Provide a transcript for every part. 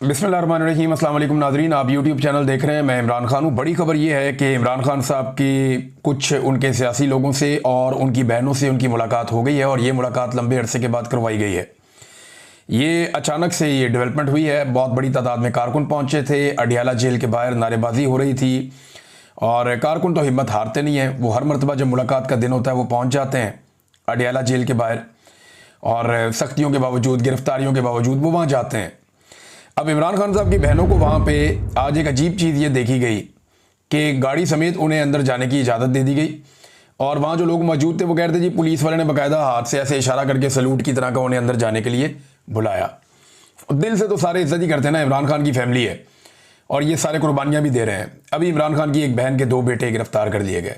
बिस्मिल्लाहिर्रहमानिर्रहीम, अस्सलाम वालेकुम नाज़रीन। आप यूट्यूब चैनल देख रहे हैं। मैं इमरान खान हूँ। बड़ी खबर ये है कि इमरान खान साहब की कुछ उनके सियासी लोगों से और उनकी बहनों से उनकी मुलाकात हो गई है और ये मुलाकात लंबे अरसे के बाद करवाई गई है। ये अचानक से ये डेवलपमेंट हुई है। बहुत बड़ी तादाद में कारकुन पहुँचे थे। अडियाला जेल के बाहर नारेबाजी हो रही थी और कारकुन तो हिम्मत हारते नहीं हैं। वो हर मरतबा जब मुलाकात का दिन होता है वो पहुँच जाते हैं अडियाला जेल के बाहर और सख्तियों के बावजूद, गिरफ्तारियों के बावजूद वो वहाँ जाते हैं। अब इमरान खान साहब की बहनों को वहाँ पे आज एक अजीब चीज़ ये देखी गई कि गाड़ी समेत उन्हें अंदर जाने की इजाज़त दे दी गई और वहाँ जो लोग मौजूद थे वो कह रहे थे जी, पुलिस वाले ने बाकायदा हाथ से ऐसे इशारा करके सलूट की तरह का उन्हें अंदर जाने के लिए बुलाया। दिल से तो सारे इज्जत ही करते हैं ना, इमरान खान की फैमिली है और ये सारे कुर्बानियाँ भी दे रहे हैं। अभी इमरान खान की एक बहन के 2 बेटे गिरफ्तार कर लिए गए।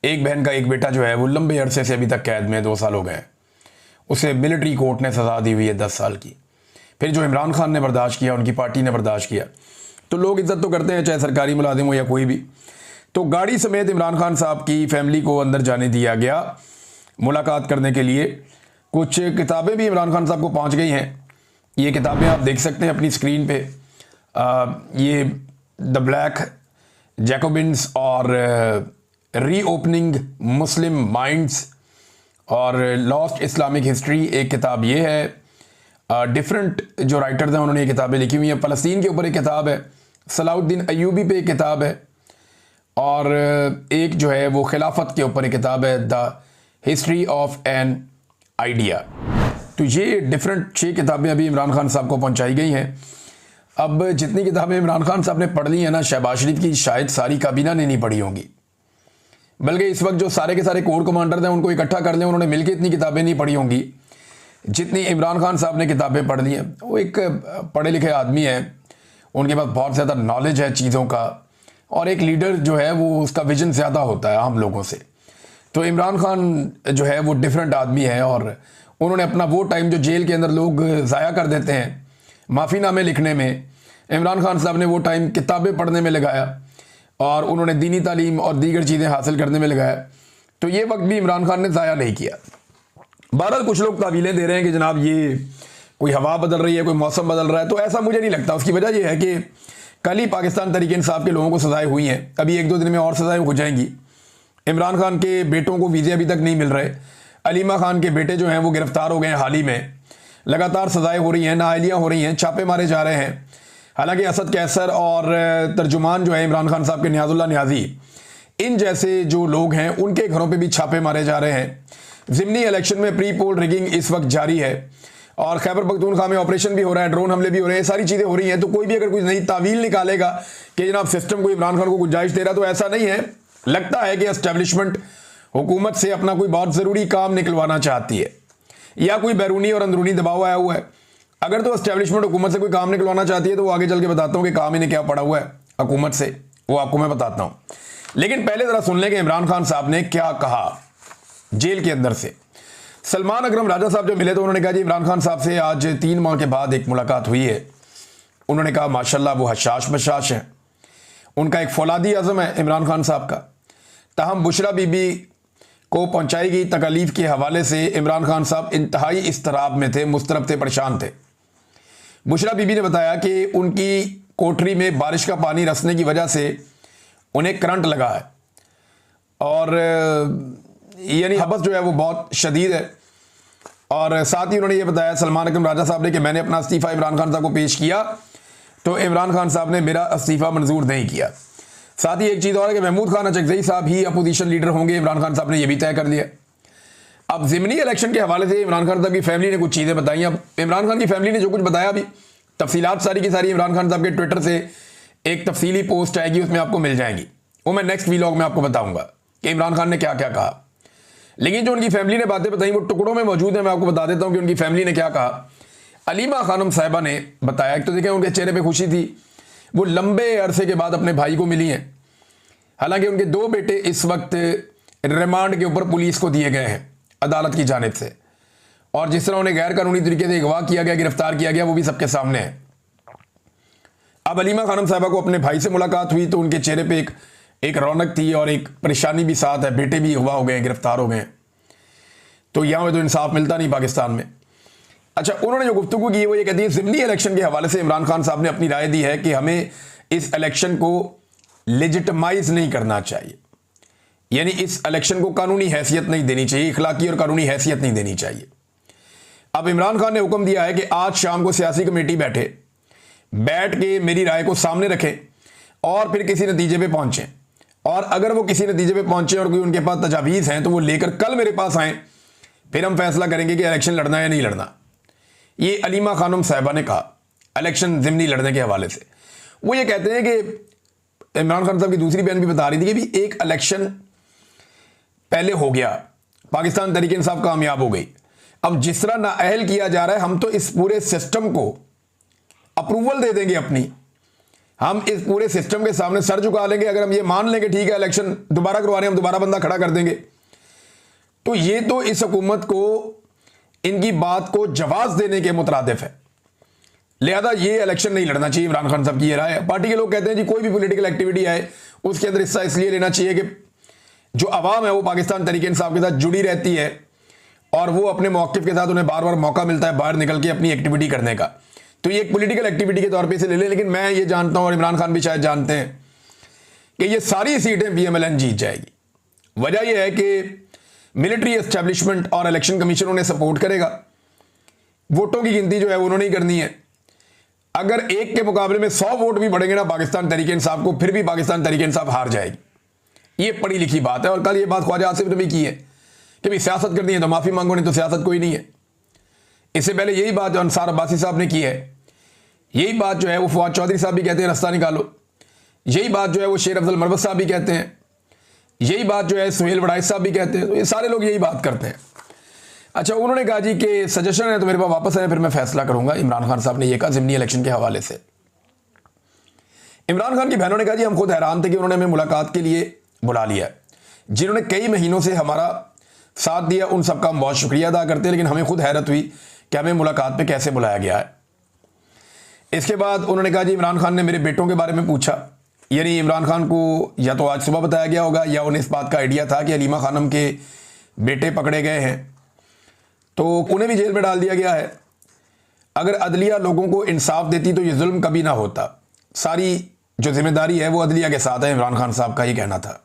एक बहन का एक बेटा जो है वो लंबे अरसे से अभी तक कैद में 2 साल हो गए। उसे मिलिट्री कोर्ट ने सज़ा दी हुई है 10 साल की। फिर जो इमरान खान ने बर्दाश्त किया, उनकी पार्टी ने बर्दाश्त किया, तो लोग इज्जत तो करते हैं चाहे सरकारी मुलाजिम हो या कोई भी। तो गाड़ी समेत इमरान खान साहब की फैमिली को अंदर जाने दिया गया मुलाकात करने के लिए। कुछ किताबें भी इमरान खान साहब को पहुंच गई हैं। ये किताबें आप देख सकते हैं अपनी स्क्रीन पे। ये द ब्लैक जैकोबिन्स और रीओपनिंग मुस्लिम माइंड्स और लॉस्ट इस्लामिक हिस्ट्री एक किताब ये है। डिफरेंट जो राइटर्स हैं उन्होंने ये किताबें लिखी हुई हैं। फ़लस्तीन के ऊपर एक किताब है, सलाउद्दीन अयूबी पे एक किताब है और एक जो है वो खिलाफत के ऊपर एक किताब है, the history of an idea. तो ये डिफरेंट 6 किताबें अभी इमरान खान साहब को पहुंचाई गई हैं। अब जितनी किताबें इमरान खान साहब ने पढ़ ली हैं ना, शहबाज शरीफ की शायद सारी काबीना ने नहीं पढ़ी होंगी, बल्कि इस वक्त जो सारे के सारे कोर कमांडर हैं उनको इकट्ठा कर लें, उन्होंने मिलकर इतनी किताबें नहीं पढ़ी होंगी जितनी इमरान खान साहब ने किताबें पढ़ ली हैं। वो एक पढ़े लिखे आदमी है, उनके पास बहुत ज़्यादा नॉलेज है चीज़ों का और एक लीडर जो है वो उसका विजन ज़्यादा होता है हम लोगों से। तो इमरान खान जो है वो डिफरेंट आदमी है और उन्होंने अपना वो टाइम जो जेल के अंदर लोग ज़ाया कर देते हैं माफ़ीनामे लिखने में, इमरान खान साहब ने वो टाइम किताबें पढ़ने में लगाया और उन्होंने दीनी तालीम और दीगर चीज़ें हासिल करने में लगाया। तो ये वक्त भी इमरान खान ने ज़ाया नहीं किया। बहरहाल कुछ लोग तावीलें दे रहे हैं कि जनाब ये कोई हवा बदल रही है, कोई मौसम बदल रहा है, तो ऐसा मुझे नहीं लगता। उसकी वजह यह है कि कल ही पाकिस्तान तहरीक इंसाफ के लोगों को सजाएं हुई हैं, अभी 1-2 दिन में और सजाएं हो जाएंगी। इमरान खान के बेटों को वीज़े अभी तक नहीं मिल रहे। अलीमा खान के बेटे जो हैं वो गिरफ्तार हो गए हैं हाल ही में। लगातार सजाएं हो रही हैं, नाअहलियाँ हो रही हैं, छापे मारे जा रहे हैं। हालांकि असद कैसर और तर्जुमान जो है इमरान खान साहब के नियाजुल्लाह नियाजी, इन जैसे जो लोग हैं उनके घरों पर भी छापे मारे जा रहे हैं। ज़िमनी इलेक्शन में प्री पोल रिगिंग इस वक्त जारी है और खैबर पख्तूनख्वा में ऑपरेशन भी हो रहा है, ड्रोन हमले भी हो रहे हैं, सारी चीज़ें हो रही हैं। तो कोई भी अगर कोई नई तावील निकालेगा कि जनाब सिस्टम को इमरान खान को गुंजाइश दे रहा, तो ऐसा नहीं है। लगता है कि एस्टेब्लिशमेंट हुकूमत से अपना कोई बहुत ज़रूरी काम निकलवाना चाहती है या कोई बैरूनी और अंदरूनी दबाव आया हुआ है। अगर तो एस्टेब्लिशमेंट हुकूमत से कोई काम निकलवाना चाहती है तो वो आगे चल के बताता हूँ कि काम इन्हें क्या पड़ा हुआ है हुकूमत से, वो आपको मैं बताता हूँ। लेकिन पहले ज़रा सुन लें कि इमरान खान साहब ने क्या कहा जेल के अंदर से। सलमान अकरम राजा साहब जो मिले तो उन्होंने कहा जी इमरान खान साहब से आज 3 माह के बाद एक मुलाकात हुई है। उन्होंने कहा माशाल्लाह वो हशाश बशाश हैं, उनका एक फौलादी आज़म है इमरान खान साहब का। ताहम बुशरा बीबी को पहुंचाई गई तकलीफ़ के हवाले से इमरान खान साहब इंतहाई इस्तराब में थे, मुस्तरब थे, परेशान थे। बुशरा बीबी ने बताया कि उनकी कोठरी में बारिश का पानी रसने की वजह से उन्हें करंट लगा है और यानी हबस जो है वो बहुत शदीद है। और साथ ही उन्होंने ये बताया सलमान अकरम राजा साहब ने कि मैंने अपना इस्तीफ़ा इमरान खान साहब को पेश किया तो इमरान खान साहब ने मेरा इस्तीफ़ा मंजूर नहीं किया। साथ ही एक चीज़ और है कि महमूद खान अचकज़ई साहब ही अपोजिशन लीडर होंगे, इमरान खान साहब ने यह भी तय कर लिया। अब ज़िमनी इलेक्शन के हवाले से इमरान खान साहब की फैमिली ने कुछ चीज़ें बताई। अब इमरान खान की फैमिली ने जो कुछ बताया अभी तफसीलात सारी की सारी इमरान खान साहब के ट्विटर से एक तफसीली पोस्ट आएगी, उसमें आपको मिल जाएंगी। वो मैं नेक्स्ट व्लॉग में आपको बताऊँगा कि इमरान खान ने क्या क्या कहा। लेकिन जो उनकी फैमिली ने बातें बताई वो टुकड़ों में मौजूद है। मैं आपको बता देता हूं कि उनकी फैमिली ने क्या कहा। अलीमा खानम साहिबा ने बताया कि तो देखें उनके चेहरे पे खुशी थी, वो लंबे अरसे के बाद अपने भाई को मिली हैं। हालांकि उनके 2 बेटे इस वक्त रिमांड के ऊपर पुलिस को दिए गए हैं अदालत की जानिब से और जिस तरह उन्हें गैर कानूनी तरीके से अगवा किया गया, गिरफ्तार किया गया, वो भी सबके सामने है। अब अलीमा खानम साहिबा को अपने भाई से मुलाकात हुई तो उनके चेहरे पर एक रौनक थी और एक परेशानी भी साथ है। बेटे भी अगवा हो गए, गिरफ्तार हो गए। तो यहाँ में तो इंसाफ मिलता नहीं पाकिस्तान में। अच्छा, उन्होंने जो गुफ्तगू की वो ये कहती है ज़िमनी इलेक्शन के हवाले से इमरान खान साहब ने अपनी राय दी है कि हमें इस इलेक्शन को लेजिटिमाइज नहीं करना चाहिए, यानी इस इलेक्शन को कानूनी हैसियत नहीं देनी चाहिए, इखलाकी और कानूनी हैसियत नहीं देनी चाहिए। अब इमरान खान ने हुक्म दिया है कि आज शाम को सियासी कमेटी बैठ के मेरी राय को सामने रखें और फिर किसी नतीजे पे पहुंचें, और अगर वो किसी नतीजे पे पहुंचे और कोई उनके पास तजावीज़ हैं तो वो लेकर कल मेरे पास आएँ, फिर हम फैसला करेंगे कि इलेक्शन लड़ना है या नहीं लड़ना। ये अलीमा खानम साहिबा ने कहा इलेक्शन ज़िमनी लड़ने के हवाले से। वो ये कहते हैं कि इमरान खान साहब की दूसरी बहन भी बता रही थी कि भी एक इलेक्शन पहले हो गया, पाकिस्तान तहरीक इंसाफ कामयाब हो गई, अब जिस तरह नाअहल किया जा रहा है हम तो इस पूरे सिस्टम को अप्रूवल दे देंगे अपनी, हम इस पूरे सिस्टम के सामने सर झुका लेंगे। अगर हम ये मान लेंगे ठीक है इलेक्शन दोबारा करवा रहे हैं, हम दोबारा बंदा खड़ा कर देंगे, तो ये तो इस हुकूमत को इनकी बात को जवाब देने के मुतरादिफ है। लिहाजा ये इलेक्शन नहीं लड़ना चाहिए। इमरान खान साहब की ये राय है। पार्टी के लोग कहते हैं जी कोई भी पॉलिटिकल एक्टिविटी आए उसके अंदर हिस्सा इसलिए लेना चाहिए कि जो अवाम है वो पाकिस्तान तहरीक इंसाफ के साथ जुड़ी रहती है और वो अपने मौक़िफ़ के साथ उन्हें बार बार मौका मिलता है बाहर निकल के अपनी एक्टिविटी करने का, तो ये एक पॉलिटिकल एक्टिविटी के तौर पे इसे ले लें। लेकिन मैं ये जानता हूँ और इमरान खान भी शायद जानते हैं कि ये सारी सीटें PMLN जीत जाएगी। वजह यह है कि मिलिट्री एस्टेब्लिशमेंट और इलेक्शन कमीशन उन्हें सपोर्ट करेगा, वोटों की गिनती जो है उन्होंने ही करनी है। अगर एक के मुकाबले में 100 वोट भी बढ़ेंगे ना पाकिस्तान तहरीक इंसाफ को, फिर भी पाकिस्तान तहरीक इंसाफ हार जाएगी। ये पढ़ी लिखी बात है। और कल ये बात ख्वाजा आसिफ ने भी की है कि भाई सियासत करनी है तो माफ़ी मांगो, नहीं तो सियासत कोई नहीं है। इससे पहले यही बात जो अंसार अब्बासी साहब ने की है, यही बात जो है वो फवाद चौधरी साहब भी कहते हैं रास्ता निकालो, यही बात जो है वो शेर अफजल मरवत साहब भी कहते हैं, यही बात जो है सुहेल वड़ाइच साहब भी कहते हैं। तो ये सारे लोग यही बात करते हैं। अच्छा, उन्होंने कहा जी कि सजेशन है तो मेरे पास वापस आए फिर मैं फैसला करूंगा। इमरान खान साहब ने यह कहा ज़िमनी इलेक्शन के हवाले से। इमरान खान की बहनों ने कहा जी हम खुद हैरान थे कि उन्होंने हमें मुलाकात के लिए बुला लिया, जिन्होंने कई महीनों से हमारा साथ दिया उन सबका हम बहुत शुक्रिया अदा करते हैं, लेकिन हमें खुद हैरत हुई कि हमें मुलाकात पे कैसे बुलाया गया है। इसके बाद उन्होंने कहा जी इमरान खान ने मेरे बेटों के बारे में पूछा, यानी इमरान खान को या तो आज सुबह बताया गया होगा या उन्हें इस बात का आइडिया था कि अलीमा खानम के बेटे पकड़े गए हैं तो उन्हें भी जेल में डाल दिया गया है। अगर अदलिया लोगों को इंसाफ देती तो ये जुल्म कभी ना होता। सारी जो जिम्मेदारी है वो अदलिया के साथ है, इमरान खान साहब का ये कहना था।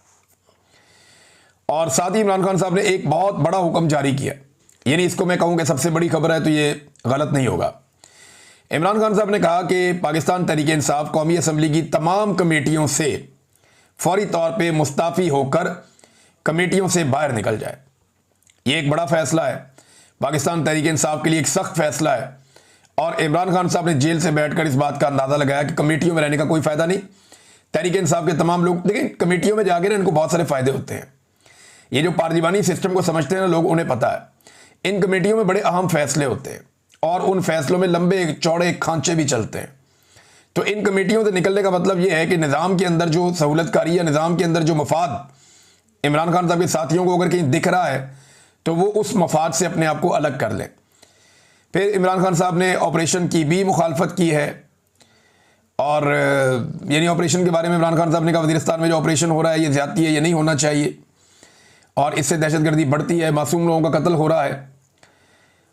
और साथ ही इमरान खान साहब ने एक बहुत बड़ा हुक्म जारी किया, यानी इसको मैं कहूँ कि सबसे बड़ी खबर है तो ये गलत नहीं होगा। इमरान खान साहब ने कहा कि पाकिस्तान तहरीक इंसाफ कौमी असम्बली की तमाम कमेटियों से फौरी तौर पे मुस्ताफ़ी होकर कमेटियों से बाहर निकल जाए। ये एक बड़ा फैसला है, पाकिस्तान तहरीक इंसाफ के लिए एक सख्त फैसला है। और इमरान खान साहब ने जेल से बैठकर इस बात का अंदाज़ा लगाया कि कमेटियों में रहने का कोई फ़ायदा नहीं। तहरीक इंसाफ के तमाम लोग, देखिए कमेटियों में जाकर इनको बहुत सारे फ़ायदे होते हैं। ये जो पार्लिमानी सिस्टम को समझते हैं ना लोग, उन्हें पता है इन कमेटियों में बड़े अहम फैसले होते हैं और उन फैसलों में लंबे चौड़े खांचे भी चलते हैं। तो इन कमेटियों से निकलने का मतलब ये है कि निज़ाम के अंदर जो सहूलतकारी या निज़ाम के अंदर जो मफाद इमरान खान साहब के साथियों को अगर कहीं दिख रहा है तो वो उस मफाद से अपने आप को अलग कर लें। फिर इमरान खान साहब ने ऑपरेशन की भी मुखालफत की है और यानी ऑपरेशन के बारे में इमरान खान साहब ने कहा वज़ीरिस्तान में जो ऑपरेशन हो रहा है ये ज़्यादती है, ये नहीं होना चाहिए और इससे दहशतगर्दी बढ़ती है, मासूम लोगों का कत्ल हो रहा है।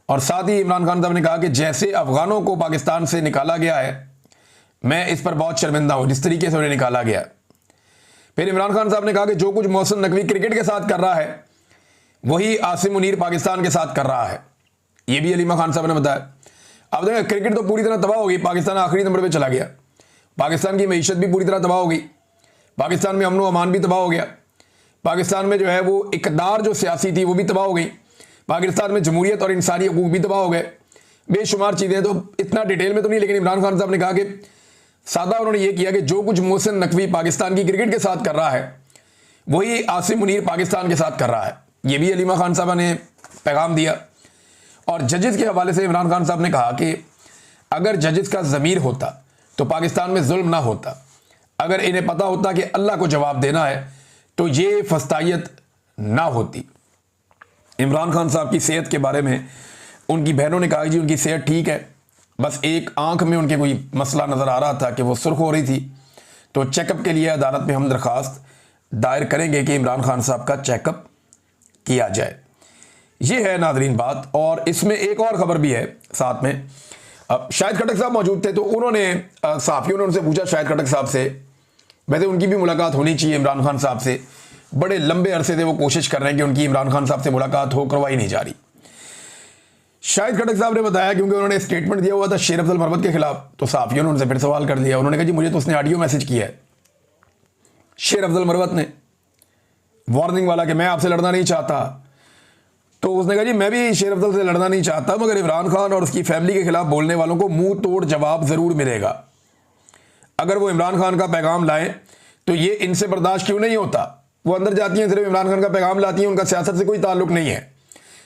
और साथ ही इमरान खान साहब ने कहा कि जैसे अफ़गानों को पाकिस्तान से निकाला गया है, मैं इस पर बहुत शर्मिंदा हूँ जिस तरीके से उन्हें निकाला गया। फिर इमरान खान साहब ने कहा कि जो कुछ मोहसिन नकवी क्रिकेट के साथ कर रहा है वही आसिम मुनीर पाकिस्तान के साथ कर रहा है, ये भी अलीमा खान साहब ने बताया। अब देखिए क्रिकेट तो पूरी तरह तबाह हो गई, पाकिस्तान आखिरी नंबर पे चला गया, पाकिस्तान की मईशत भी पूरी तरह तबाह हो गई, पाकिस्तान में अमन व अमान भी तबाह हो गया, पाकिस्तान में जो है वो इक़्तिदार जो सियासी थी वो भी तबाह हो गई, पाकिस्तान में जमहूरियत और इंसानी हकूक़ भी तबाह हो गए, बेशुमार चीज़ें। तो इतना डिटेल में तो नहीं, लेकिन इमरान खान साहब ने कहा कि सादा उन्होंने ये किया कि जो कुछ मोहसिन नकवी पाकिस्तान की क्रिकेट के साथ कर रहा है वही आसिम मुनीर पाकिस्तान के साथ कर रहा है। ये भी अलीमा खान साहब ने पैगाम दिया। और जजेस के हवाले से इमरान खान साहब ने कहा कि अगर जजेस का ज़मीर होता तो पाकिस्तान में जुल्म ना होता, अगर इन्हें पता होता कि अल्लाह को जवाब देना है तो ये फस्तायत ना होती। इमरान खान साहब की सेहत के बारे में उनकी बहनों ने कहा जी उनकी सेहत ठीक है, बस एक आंख में उनके कोई मसला नज़र आ रहा था कि वो सुर्ख हो रही थी, तो चेकअप के लिए अदालत में हम दरख्वास्त दायर करेंगे कि इमरान खान साहब का चेकअप किया जाए। ये है नाजरीन बात। और इसमें एक और खबर भी है साथ में। अब शाहिद खट्टक साहब मौजूद थे तो उन्होंने सहाफियों ने उनसे पूछा शाहिद खट्टक साहब से, वैसे उनकी भी मुलाकात होनी चाहिए इमरान खान साहब से, बड़े लंबे अरसे से वो कोशिश कर रहे हैं कि उनकी इमरान खान साहब से मुलाकात हो, करवाई नहीं जा रही। शाहिद खट्टक साहब ने बताया, क्योंकि उन्होंने स्टेटमेंट दिया हुआ था शेर अफजल मरवत के खिलाफ, तो सहाफियों ने उनसे फिर सवाल कर दिया। उन्होंने कहा जी मुझे तो उसने ऑडियो मैसेज किया है शेर अफजल मरवत ने, वार्निंग वाला कि मैं आपसे लड़ना नहीं चाहता। तो उसने कहा जी मैं भी शेर अफजल से लड़ना नहीं चाहता, मगर इमरान खान और उसकी फैमिली के खिलाफ बोलने वालों को मुंह तोड़ जवाब जरूर मिलेगा। अगर वो इमरान खान का पैगाम लाए तो ये इनसे बर्दाश्त क्यों नहीं होता। वो अंदर जाती हैं, सिर्फ इमरान खान का पैगाम लाती हैं, उनका सियासत से कोई ताल्लुक नहीं है,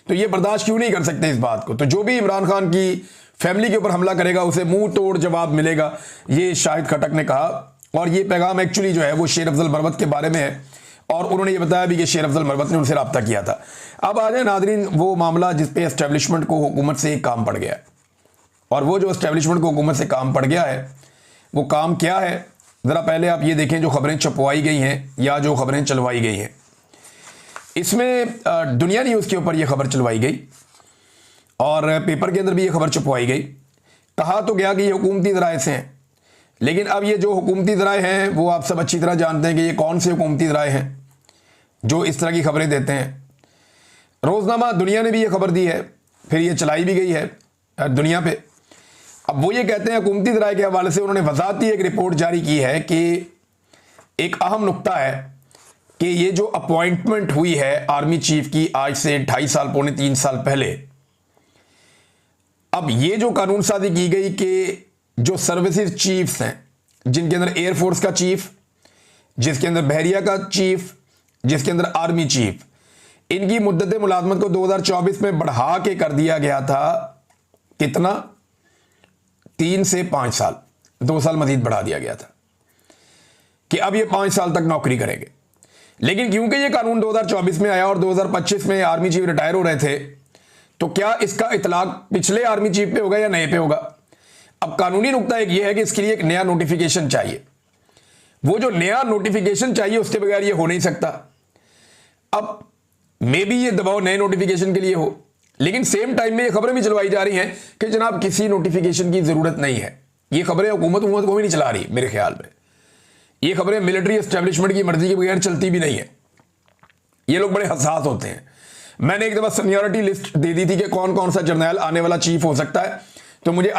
तो ये बर्दाश्त क्यों नहीं कर सकते इस बात को। तो जो भी इमरान खान की फैमिली के ऊपर हमला करेगा उसे मुंह तोड़ जवाब मिलेगा, ये शाहिद खट्टक ने कहा। और ये पैगाम एक्चुअली जो है वो शेर अफजल मरवत के बारे में है, और उन्होंने ये बताया भी कि शेर अफजल मरवत ने उनसे रब्ता किया था। अब आ जाए नाजरीन वो मामला जिसपे एस्टेब्लिशमेंट को हुकूमत से काम पड़ गया है, और वो जो एस्टेब्लिशमेंट को हुकूमत से काम पड़ गया है वो काम क्या है, ज़रा पहले आप ये देखें जो खबरें छपवाई गई हैं या जो खबरें चलवाई गई हैं। इसमें दुनिया न्यूज़ के ऊपर ये खबर चलवाई गई और पेपर के अंदर भी ये खबर छपवाई गई। कहा तो गया कि ये हुकूमती ज़राए से हैं, लेकिन अब ये जो हुकूमती ज़राए हैं वो आप सब अच्छी तरह जानते हैं कि ये कौन से हुकूमती ज़राए हैं जो इस तरह की खबरें देते हैं। रोज़नामा दुनिया ने भी ये खबर दी है, फिर ये चलाई भी गई है दुनिया पे। अब वो ये कहते हैं हुकूमती ज़राए के हवाले से उन्होंने वज़ाहती एक रिपोर्ट जारी की है कि एक अहम नुक्ता है कि ये जो अपॉइंटमेंट हुई है आर्मी चीफ की आज से 2.5 साल पौने 3 साल पहले, अब ये जो कानून साजी की गई कि जो सर्विसेज चीफ्स हैं, जिनके अंदर एयरफोर्स का चीफ, जिसके अंदर बहरिया का चीफ, जिसके अंदर आर्मी चीफ, इनकी मुद्दत मुलाजमत को 2024 में बढ़ा के कर दिया गया था। कितना? 3 से 5 साल, 2 साल मजीद बढ़ा दिया गया था कि अब ये 5 साल तक नौकरी करेंगे। लेकिन क्योंकि ये कानून 2024 में आया और 2025 में आर्मी चीफ रिटायर हो रहे थे, तो क्या इसका इतलाक पिछले आर्मी चीफ पे होगा या नए पे होगा। अब कानूनी नुकता एक ये है कि इसके लिए एक नया नोटिफिकेशन चाहिए। वो जो नया नोटिफिकेशन चाहिए उसके बगैर ये हो नहीं सकता। अब मे बी ये दबाव नए नोटिफिकेशन के लिए हो, लेकिन सेम टाइम में ये खबरें भी चलवाई जा रही हैं कि जनाब किसी नोटिफिकेशन की जरूरत नहीं है। ये खबरें हुकूमत को भी नहीं चला रही, मेरे ख्याल में ये खबरें मिलिट्री एस्टेब्लिशमेंट की मर्जी के बगैर चलती भी नहीं है। ये लोग बड़े हसास होते हैं। मैंने एक दफा सीनियरिटी लिस्ट दे दी थी कि कौन कौन सा जर्नल आने वाला चीफ हो सकता है, तो मुझे